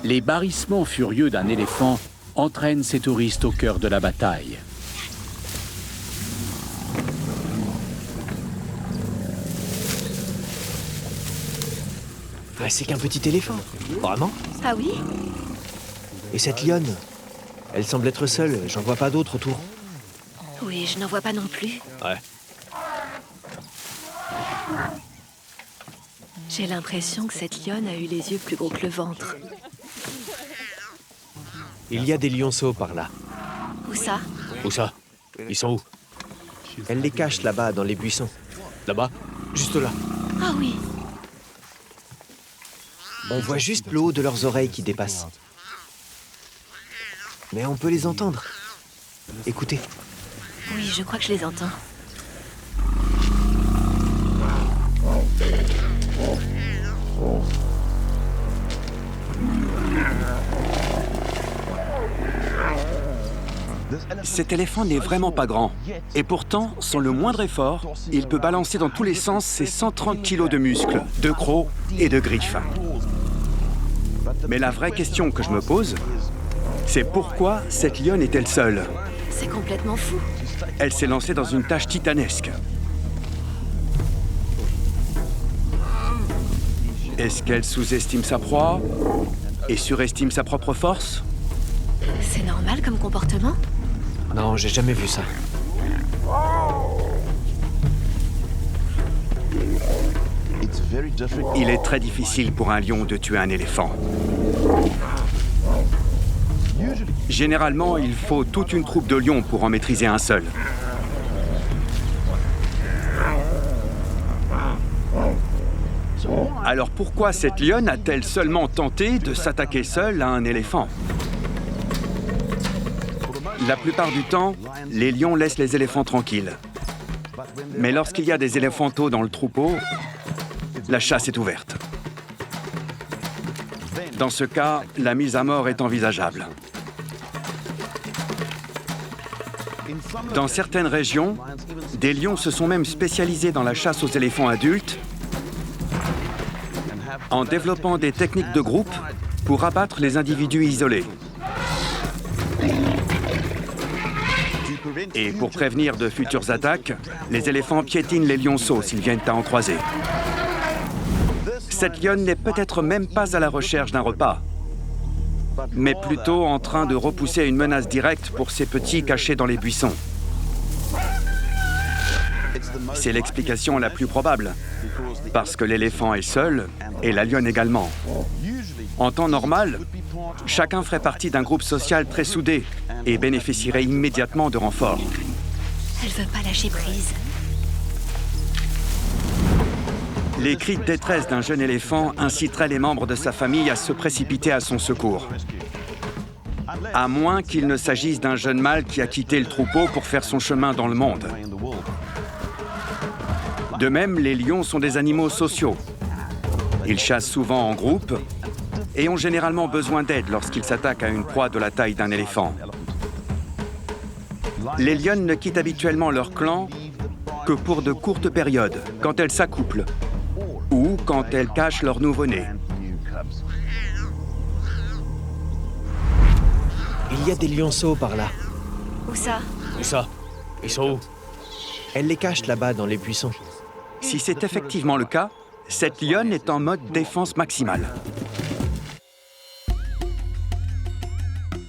Les barrissements furieux d'un éléphant entraînent ces touristes au cœur de la bataille. Ah, c'est qu'un petit éléphant. Vraiment? Ah oui? Et cette lionne? Elle semble être seule, j'en vois pas d'autres autour. Oui, je n'en vois pas non plus. Ouais. J'ai l'impression que cette lionne a eu les yeux plus gros que le ventre. Il y a des lionceaux par là. Où ça? Où ça? Ils sont où? Elle les cache là-bas, dans les buissons. Là-bas? Juste là. Ah oui. On voit juste le haut de leurs oreilles qui dépasse. Mais on peut les entendre. Écoutez. Oui, je crois que je les entends. Cet éléphant n'est vraiment pas grand. Et pourtant, sans le moindre effort, il peut balancer dans tous les sens ses 130 kilos de muscles, de crocs et de griffes. Mais la vraie question que je me pose, c'est pourquoi cette lionne est-elle seule? C'est complètement fou. Elle s'est lancée dans une tâche titanesque. Est-ce qu'elle sous-estime sa proie et surestime sa propre force? C'est normal comme comportement? Non, j'ai jamais vu ça. Il est très difficile pour un lion de tuer un éléphant. Généralement, il faut toute une troupe de lions pour en maîtriser un seul. Alors pourquoi cette lionne a-t-elle seulement tenté de s'attaquer seule à un éléphant? La plupart du temps, les lions laissent les éléphants tranquilles. Mais lorsqu'il y a des éléphanteaux dans le troupeau, la chasse est ouverte. Dans ce cas, la mise à mort est envisageable. Dans certaines régions, des lions se sont même spécialisés dans la chasse aux éléphants adultes en développant des techniques de groupe pour abattre les individus isolés. Et pour prévenir de futures attaques, les éléphants piétinent les lionceaux s'ils viennent à en croiser. Cette lionne n'est peut-être même pas à la recherche d'un repas, mais plutôt en train de repousser une menace directe pour ses petits cachés dans les buissons. C'est l'explication la plus probable, parce que l'éléphant est seul et la lionne également. En temps normal, chacun ferait partie d'un groupe social très soudé et bénéficierait immédiatement de renforts. Elle veut pas lâcher prise. Les cris de détresse d'un jeune éléphant inciteraient les membres de sa famille à se précipiter à son secours. À moins qu'il ne s'agisse d'un jeune mâle qui a quitté le troupeau pour faire son chemin dans le monde. De même, les lions sont des animaux sociaux. Ils chassent souvent en groupe et ont généralement besoin d'aide lorsqu'ils s'attaquent à une proie de la taille d'un éléphant. Les lionnes ne quittent habituellement leur clan que pour de courtes périodes, quand elles s'accouplent ou quand elles cachent leur nouveau-né. Il y a des lionceaux par là. Où ça? Où ça? Ils sont où? Elle les cache là-bas dans les buissons. Si c'est effectivement le cas, cette lionne est en mode défense maximale.